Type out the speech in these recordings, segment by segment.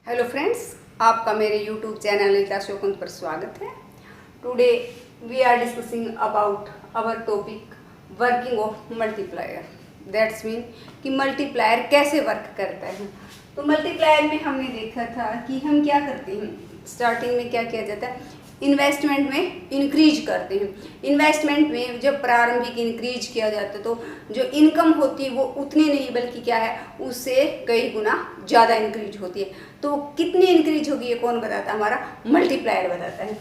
Hello friends, आपका मेरे YouTube channel Lalita शोकुंत पर स्वागत है। Today we are discussing about our topic working of multiplier. That's mean कि मल्टीप्लायर कैसे वर्क करता है। तो मल्टीप्लायर में हमने देखा था कि हम क्या करते हैं, स्टार्टिंग में क्या किया जाता है, इन्वेस्टमेंट में इंक्रीज करते हैं। इन्वेस्टमेंट में जब प्रारंभिक इंक्रीज किया जाता है तो जो इनकम होती है वो उतनी नहीं बल्कि क्या है, उससे कई गुना ज़्यादा इंक्रीज होती है। तो कितनी इंक्रीज होगी ये कौन बताता है, हमारा मल्टीप्लायर बताता है।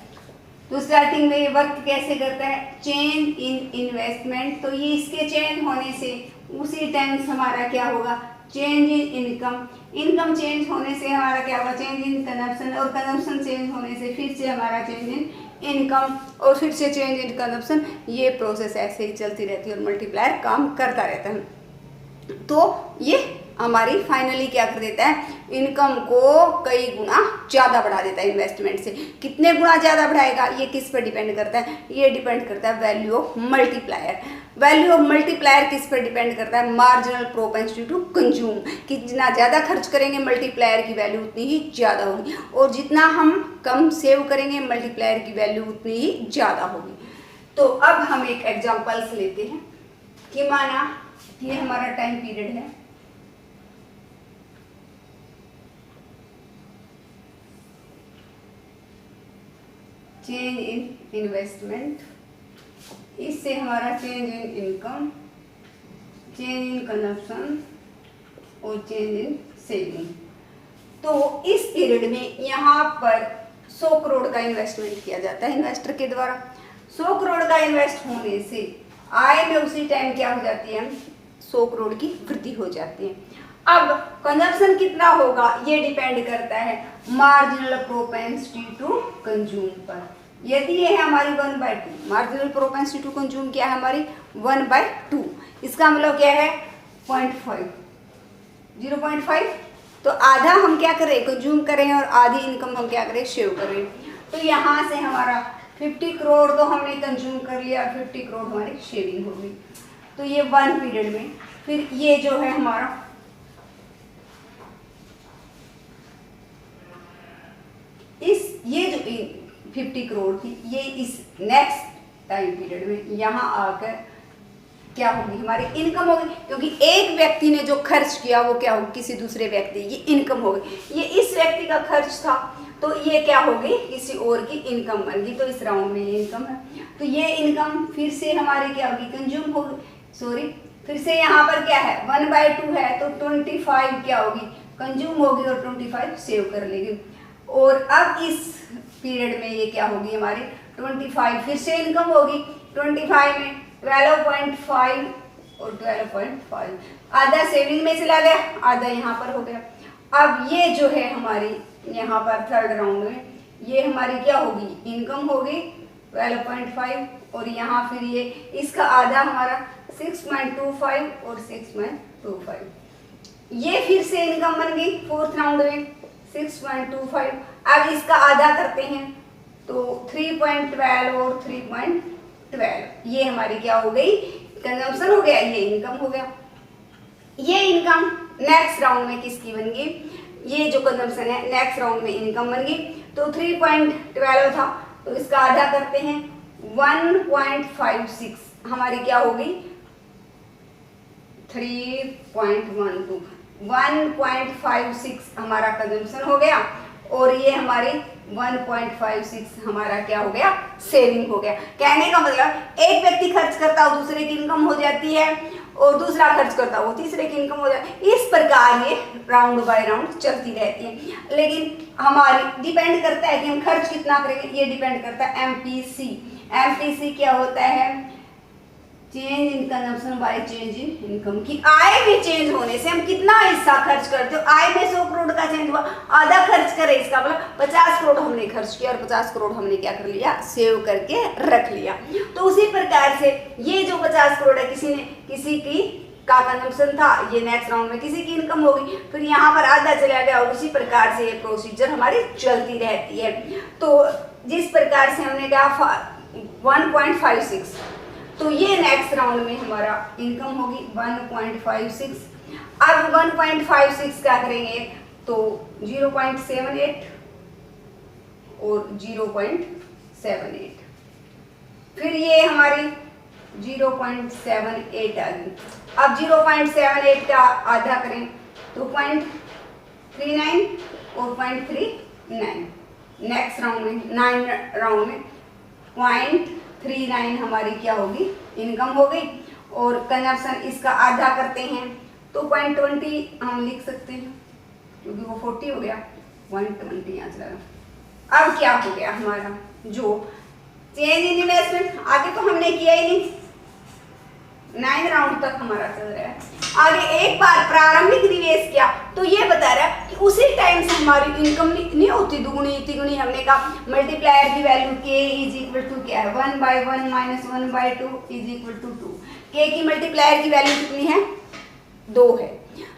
तो स्टार्टिंग में वर्क कैसे करता है, चेंज इन इन्वेस्टमेंट। तो ये इसके चेंज होने से उसी टाइम हमारा क्या होगा, change in income. Income change होने से हमारा क्या होगा, चेंज इन कंजम्पशन, और कंजम्पशन चेंज होने से फिर से हमारा चेंज इन इनकम, और फिर से चेंज इन कंजम्पशन। ये प्रोसेस ऐसे ही चलती रहती है और मल्टीप्लायर काम करता रहता है। तो ये हमारी फाइनली क्या कर देता है, इनकम को कई गुना ज़्यादा बढ़ा देता है इन्वेस्टमेंट से। कितने गुना ज़्यादा बढ़ाएगा ये किस पर डिपेंड करता है, ये डिपेंड करता है value of multiplier. Value of multiplier किस पर डिपेंड करता है, मार्जिनल प्रोपेंसिटी टू कंज्यूम। कि जितना ज़्यादा खर्च करेंगे मल्टीप्लायर की वैल्यू उतनी ही ज़्यादा होगी, और जितना हम कम सेव करेंगे मल्टीप्लायर की वैल्यू उतनी ही ज़्यादा होगी। तो अब हम एक एग्जाम्पल्स लेते हैं कि माना ये हमारा टाइम पीरियड है, चेंज इन इन्वेस्टमेंट, इससे हमारा change in income, change in consumption और चेंज इन सेविंग। तो इस पीरियड में यहाँ पर 100 करोड़ का इन्वेस्टमेंट किया जाता है इन्वेस्टर के द्वारा। 100 करोड़ का इन्वेस्ट होने से आय में उसी टाइम क्या हो जाती है, 100 करोड़ की वृद्धि हो जाती है। अब कंजम्पशन कितना होगा ये डिपेंड करता है मार्जिनल प्रोपेंसिटी टू कंज्यूम पर। यदि ये है हमारी 1/2, मार्जिनल प्रोपेंसिटी टू कंज्यूम क्या है हमारी 1/2, इसका मतलब क्या है 0.5, 0.5। तो आधा हम क्या करें, कंज्यूम करें, और आधी इनकम हम क्या करें, सेव करें। तो यहाँ से हमारा 50 करोड़ तो हमने कंज्यूम कर लिया, 50 करोड़ हमारी सेविंग हो गई। तो ये 1 पीरियड में। फिर ये जो है हमारा ये जो 50 करोड़ थी ये इस नेक्स्ट टाइम पीरियड में यहाँ आकर क्या होगी, हमारी इनकम होगी। क्योंकि एक व्यक्ति ने जो खर्च किया वो क्या होगी, किसी दूसरे व्यक्ति, ये इनकम होगी। ये इस व्यक्ति का खर्च था तो ये क्या होगी, किसी और की इनकम बन गई। तो इस राउंड में ये इनकम है, तो ये इनकम फिर से हमारी क्या होगी, कंज्यूम होगी, सॉरी, फिर से यहाँ पर क्या है 1/2 है तो 25 क्या होगी, कंज्यूम होगी, और 25 सेव कर लेगी। और अब इस पीरियड में ये क्या होगी हमारी 25, फिर से इनकम होगी। 25 में 12.5 और 12.5, आधा सेविंग में चला गया, आधा यहाँ पर हो गया। अब ये जो है हमारी यहाँ पर थर्ड राउंड में ये हमारी क्या होगी, इनकम होगी 12.5, और यहाँ फिर ये इसका आधा हमारा 6.25 और 6.25, ये फिर से इनकम बन गई फोर्थ राउंड में 6.25। अब इसका आधा करते हैं तो 3.12 और 3.12, ये हमारी क्या हो गई, कंजम्पशन हो गया, ये इनकम हो गया। ये इनकम नेक्स्ट राउंड में किसकी बन गई, ये जो कंजम्पशन है नेक्स्ट राउंड में इनकम बन गई। तो 3.12 था तो इसका आधा करते हैं 1.56, हमारी क्या हो गई 3.12, 1.56 हमारा कंजम्पशन हो गया, और ये हमारी 1.56 हमारा क्या हो गया, सेविंग हो गया। कहने का मतलब एक व्यक्ति खर्च करता हो दूसरे की इनकम हो जाती है, और दूसरा खर्च करता हो तीसरे की इनकम हो जाती है। इस प्रकार ये राउंड बाय राउंड चलती रहती है। लेकिन हमारी डिपेंड करता है कि हम खर्च कितना करेंगे, ये डिपेंड करता है MPC। MPC क्या होता है, change in consumption by change in income. की आय में चेंज होने से हम कितना हिस्सा खर्च करते हो, आय में 100 करोड़ का चेंज हुआ, आधा खर्च करे, इसका मतलब 50 करोड़ हमने खर्च किया, और 50 करोड़ हमने क्या कर लिया, सेव करके रख लिया। तो उसी प्रकार से ये जो 50 करोड़ है किसी की का कंजम्पशन था, ये नेक्स्ट राउंड में किसी की इनकम होगी, फिर यहाँ पर आधा चला गया, और उसी प्रकार से ये प्रोसीजर हमारी चलती रहती है। तो जिस प्रकार से हमने कहा 1.56, तो ये नेक्स्ट राउंड में हमारा इनकम होगी 1.56। अब 1.56 क्या करेंगे, तो 0.78 और 0.78, फिर ये हमारी 0.78 आ गई। अब 0.78 का आधा करें तो 0.39 और 0.39, नेक्स्ट राउंड में 9 राउंड में 0.39 हमारी क्या होगी, इनकम हो गई। और कंजम्पशन इसका आधा करते हैं तो 0.20 हम लिख सकते हैं, क्योंकि वो 40 हो गया, 120 यहाँ चला गया। अब क्या हो गया हमारा जो चेंज इन इन्वेस्टमेंट, आगे तो हमने किया ही नहीं, 9 राउंड तक हमारा चल रहा है। आगे एक बार प्रारंभिक निवेश किया तो ये बता रहा है कि उसी टाइम से हमारी इनकम नहीं होती दुगुनी तिगुनी। हमने कहा मल्टीप्लायर की value k is equal to क्या है, 1/1 minus 1/2 is equal to 2। k की मल्टीप्लायर की वैल्यू कितनी है, 2 है।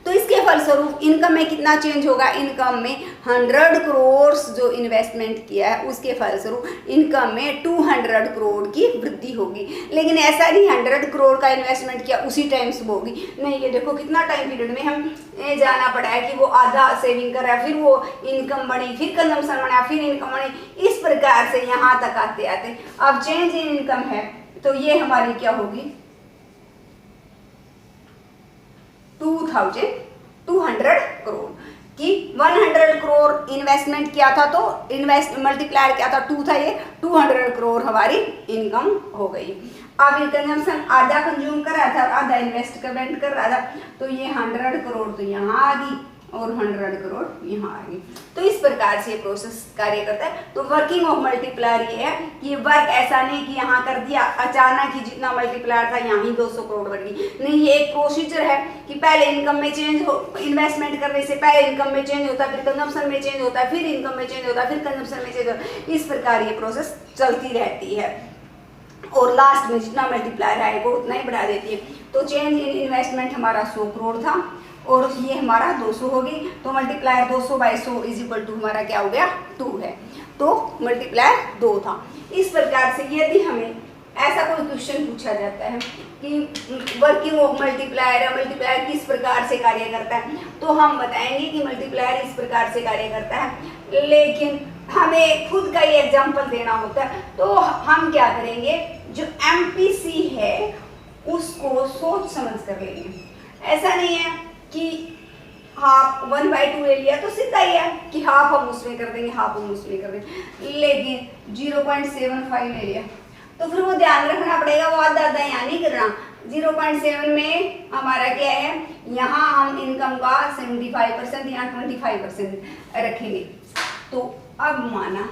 तो इसके फलस्वरूप इनकम में कितना चेंज होगा, इनकम में 100 करोड़ जो इन्वेस्टमेंट किया है उसके फलस्वरूप इनकम में 200 करोड़ की वृद्धि होगी। लेकिन ऐसा नहीं 100 करोड़ का इन्वेस्टमेंट किया उसी टाइम से होगी, नहीं। ये देखो कितना टाइम पीरियड में हम जाना पड़ा है कि वो आधा सेविंग कर रहा है, फिर वो इनकम बढ़ी, फिर कंजम्पशन बढ़ा, फिर इनकम बढ़ी, इस प्रकार से यहाँ तक आते आते अब चेंज इन इनकम है तो ये हमारी क्या होगी 2200 करोड़ की। 100 करोड़ इन्वेस्टमेंट किया था तो इन्वेस्ट मल्टीप्लायर क्या था 2 था, ये 200 करोड़ हमारी इनकम हो गई। अब ये कंजम्पशन आधा कंज्यूम कर रहा था, आधा इन्वेस्टमेंट कर रहा था, तो ये 100 करोड़ तो यहाँ आ गई और 100 करोड़ यहाँ आ गई। तो इस प्रकार से प्रोसेस कार्य करता है। तो वर्किंग ऑफ मल्टीप्लायर ये है कि ये वर्क ऐसा नहीं कि यहाँ कर दिया अचानक ही जितना मल्टीप्लायर था यहाँ ही 200 करोड़ बढ़ गई, नहीं। ये एक प्रोसीजर है कि पहले इनकम में चेंज हो, इन्वेस्टमेंट करने से पहले इनकम में चेंज होता है, फिर कंजम्पशन में चेंज होता है, फिर इनकम में चेंज होता है, फिर कंजम्पशन में चेंज होता है। इस प्रकार ये प्रोसेस चलती रहती है और लास्ट में जितना मल्टीप्लायर आएगा उतना ही बढ़ा देती है। तो चेंज इन इन्वेस्टमेंट हमारा 100 करोड़ था और ये हमारा 200 होगी, तो मल्टीप्लायर 200/100 इज इक्वल टू हमारा क्या हो गया 2 है, तो मल्टीप्लायर 2 था। इस प्रकार से यदि हमें ऐसा कोई क्वेश्चन पूछा जाता है कि वर्किंग ऑफ मल्टीप्लायर है, मल्टीप्लायर किस प्रकार से कार्य करता है, तो हम बताएंगे कि मल्टीप्लायर इस प्रकार से कार्य करता है। लेकिन हमें खुद का ये एग्जाम्पल देना होता है तो हम क्या करेंगे, जो MPC है उसको सोच समझ कर लेंगे। ऐसा नहीं है कि हाफ 1/2 ले लिया तो सीधा ही है कि हाफ हम उसमें कर देंगे, हाफ हम उसमें कर देंगे। लेकिन 0.75 ले लिया तो फिर वो ध्यान रखना पड़ेगा, वो आधा आधा यहाँ नहीं करना। 0.7 में हमारा क्या है, यहाँ हम इनकम का 75%, यहाँ 25% रखेंगे। तो अब माना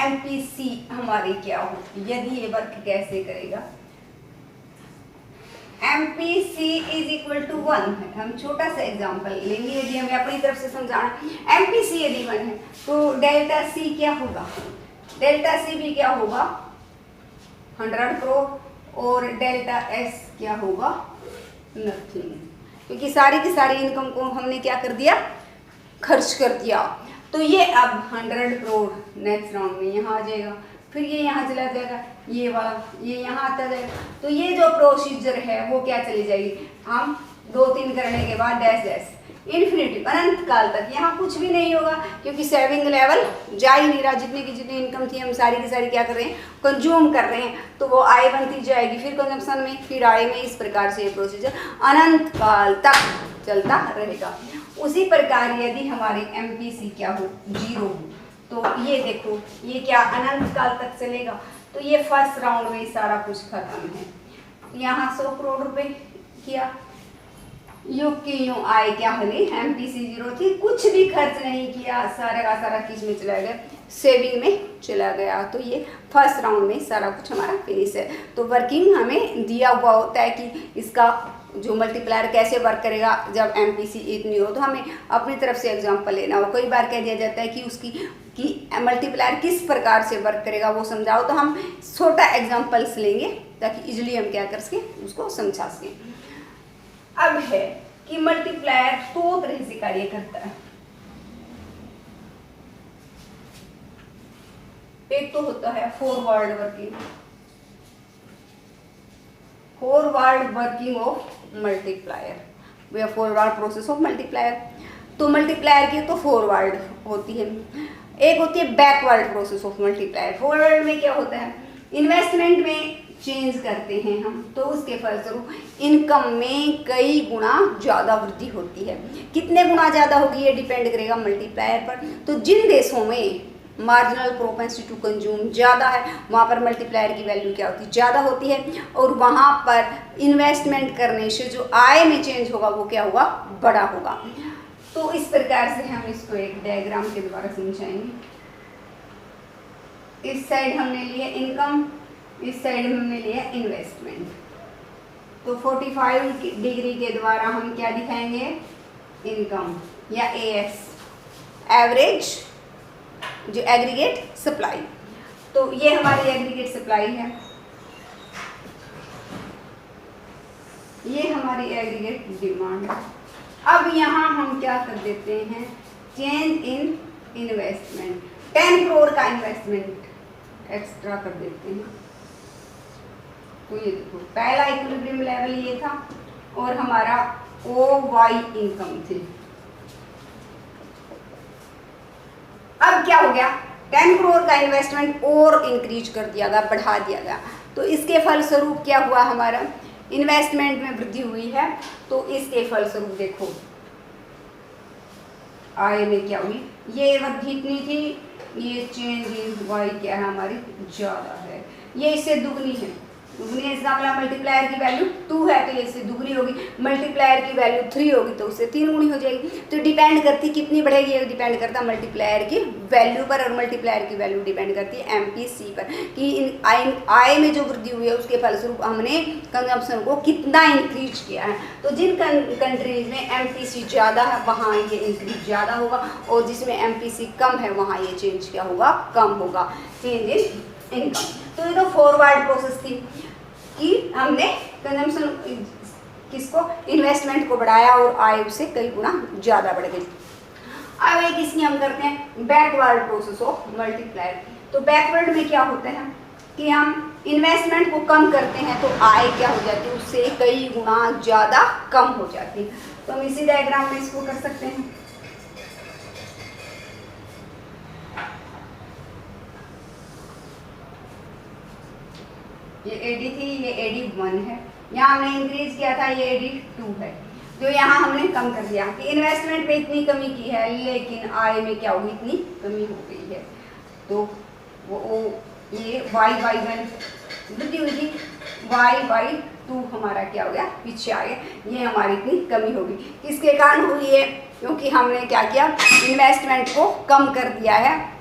MPC हमारी क्या हो, यदि ये वर्क कैसे करेगा, MPC इज इक्वल टू 1 है। हम छोटा सा एग्जांपल लेंगे, यदि हमें अपनी तरफ से समझाना। MPC यदि 1 है तो डेल्टा C क्या होगा, डेल्टा C भी क्या होगा 100 करोड़ और डेल्टा S क्या होगा नथिंग, क्योंकि सारी की सारी इनकम को हमने क्या कर दिया, खर्च कर दिया। तो ये अब 100 करोड़ नेक्स्ट राउंड में यहाँ आ जाएगा, फिर ये यहाँ चला जाएगा, ये वाला ये यहाँ आता जाएगा। तो ये जो प्रोसीजर है वो क्या चली जाएगी, हम 2-3 करने के बाद डैश डैश इन्फिनिटी अनंत काल तक यहाँ कुछ भी नहीं होगा, क्योंकि सेविंग लेवल जा ही नहीं रहा। जितनी की जितनी इनकम थी हम सारी की सारी क्या कर रहे हैं, कंज्यूम कर रहे हैं, तो वो आय बनती जाएगी, फिर कंजम्पशन में, फिर आय में। इस प्रकार से ये प्रोसीजर अनंत काल तक चलता रहेगा। उसी प्रकार यदि हमारी MPC क्या हो 0 हो तो ये देखो ये क्या अनंत काल तक चलेगा। तो ये फर्स्ट राउंड में सारा कुछ खत्म है। यहाँ 100 करोड़ रुपए किया, यूं की यूं आय क्या होगी, MPC 0 थी, कुछ भी खर्च नहीं किया, सारा का सारा किस में चला गया, सेविंग में चला गया। तो ये फर्स्ट राउंड में सारा कुछ हमारा फिनिश है। तो वर्किंग हमें दिया हुआ होता है कि इसका जो मल्टीप्लायर कैसे वर्क करेगा जब MPC इतनी हो, तो हमें अपनी तरफ से एग्जांपल लेना हो। कई बार कह दिया जाता है कि उसकी कि मल्टीप्लायर किस प्रकार से वर्क करेगा वो समझाओ, तो हम छोटा एग्जांपल्स लेंगे ताकि इजीली हम क्या कर सकें, उसको समझा सकें। अब है कि मल्टीप्लायर 2 तरह से कार्य करता है। एक तो होता है forward working, forward working of multiplier, way forward process of multiplier. तो मल्टीप्लायर की तो फॉरवर्ड होती है, एक होती है backward process of multiplier. Forward में क्या होता है, इन्वेस्टमेंट में चेंज करते हैं हम तो उसके फलस्वरूप इनकम में कई गुना ज़्यादा वृद्धि होती है। कितने गुना ज़्यादा होगी ये डिपेंड करेगा मल्टीप्लायर पर। तो जिन देशों में मार्जिनल प्रोपेंसिटी टू कंज्यूम ज़्यादा है वहाँ पर मल्टीप्लायर की वैल्यू क्या होती है, ज़्यादा होती है, और वहाँ पर इन्वेस्टमेंट करने से जो आय में चेंज होगा वो क्या होगा, बड़ा होगा। तो इस प्रकार से हम इसको एक डायग्राम के द्वारा समझाएंगे। इस साइड हमने लिया इनकम, इस साइड हमने लिया इन्वेस्टमेंट। तो 45 डिग्री के द्वारा हम क्या दिखाएंगे, इनकम या एएस, एवरेज जो एग्रीगेट सप्लाई। तो ये हमारी एग्रीगेट सप्लाई है, ये हमारी एग्रीगेट डिमांड है। अब यहाँ हम क्या कर देते हैं, चेंज इन इन्वेस्टमेंट, 10 करोड़ का इन्वेस्टमेंट एक्स्ट्रा कर देते हैं। तो ये देखो पहला इक्विलिब्रियम लेवल ये था और हमारा OY इनकम थी। अब क्या हो गया, 10 करोड़ का इन्वेस्टमेंट और इंक्रीज कर दिया गया, बढ़ा दिया गया। तो इसके फलस्वरूप क्या हुआ, हमारा इन्वेस्टमेंट में वृद्धि हुई है। तो इसके फलस्वरूप देखो आय में क्या हुई, ये वृद्धि इतनी थी, ये चेंज इन वाई क्या है हमारी ज़्यादा है, ये इससे दुगनी है। दुगनी है इसका मतलब मल्टीप्लायर की वैल्यू 2 है तो ये इससे दुगनी होगी, मल्टीप्लायर की वैल्यू 3 होगी तो उससे 3 गुनी हो जाएगी। तो डिपेंड करती कितनी बढ़ेगी, ये डिपेंड करता है मल्टीप्लायर की वैल्यू पर, और मल्टीप्लायर की वैल्यू डिपेंड करती है MPC पर कि इन आय में जो वृद्धि हुई है उसके फलस्वरूप हमने कंजम्पशन को कितना इंक्रीज किया है। तो जिन कंट्रीज में MPC ज़्यादा है वहाँ ये इंक्रीज ज़्यादा होगा, और जिसमें MPC कम है वहाँ ये चेंज क्या होगा, कम होगा, चेंज इन इनकम। तो ये तो फॉरवर्ड प्रोसेस थी कि हमने कंजम्पशन किसको, इन्वेस्टमेंट को बढ़ाया और आय से कई गुना ज़्यादा बढ़ गई। अब एक इसकी हम करते हैं बैकवर्ड प्रोसेस ऑफ मल्टीप्लायर। तो बैकवर्ड में क्या होता है कि हम इन्वेस्टमेंट को कम करते हैं तो आय क्या हो जाती है, उससे कई गुना ज़्यादा कम हो जाती है। तो हम इसी डायग्राम में इसको कर सकते हैं। ये AD थी, ये AD1 है, यहाँ हमने इंक्रीज किया था, ये AD2 है। जो यहाँ हमने कम कर दिया कि इन्वेस्टमेंट पे इतनी कमी की है लेकिन आय में क्या हुई, इतनी कमी हो गई है। तो वो ये Y/1 वृद्धि हुई थी, Y/2 हमारा क्या हो गया, पीछे आ गया, ये हमारी इतनी कमी होगी। किसके कारण हुई है, क्योंकि हमने क्या किया, इन्वेस्टमेंट को कम कर दिया है।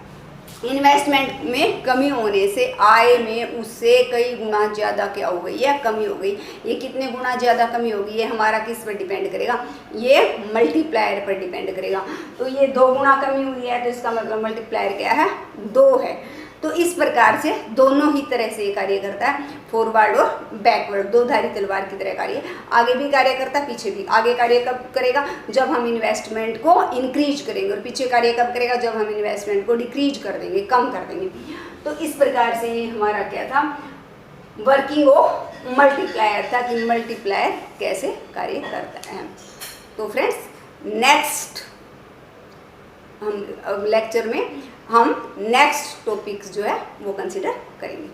इन्वेस्टमेंट में कमी होने से आय में उससे कई गुना ज़्यादा क्या हो गई है, कमी हो गई। ये कितने गुना ज़्यादा कमी होगी, ये हमारा किस पर डिपेंड करेगा, ये मल्टीप्लायर पर डिपेंड करेगा। तो ये 2 गुना कमी हुई है तो इसका मतलब मल्टीप्लायर क्या है, 2 है। तो इस प्रकार से दोनों ही तरह से ये कार्य करता है, फॉरवर्ड और बैकवर्ड, 2 धारी तलवार की तरह कार्य, आगे भी कार्य करता है पीछे भी। आगे कार्य कब करेगा, जब हम इन्वेस्टमेंट को इंक्रीज करेंगे, और पीछे कार्य कब करेगा, जब हम इन्वेस्टमेंट को डिक्रीज कर देंगे, कम कर देंगे। तो इस प्रकार से ये हमारा क्या था, वर्किंग ऑफ मल्टीप्लायर था कि मल्टीप्लायर कैसे कार्य करता है। तो फ्रेंड्स नेक्स्ट हम लेक्चर में हम नेक्स्ट टॉपिक्स जो है वो कंसिडर करेंगे।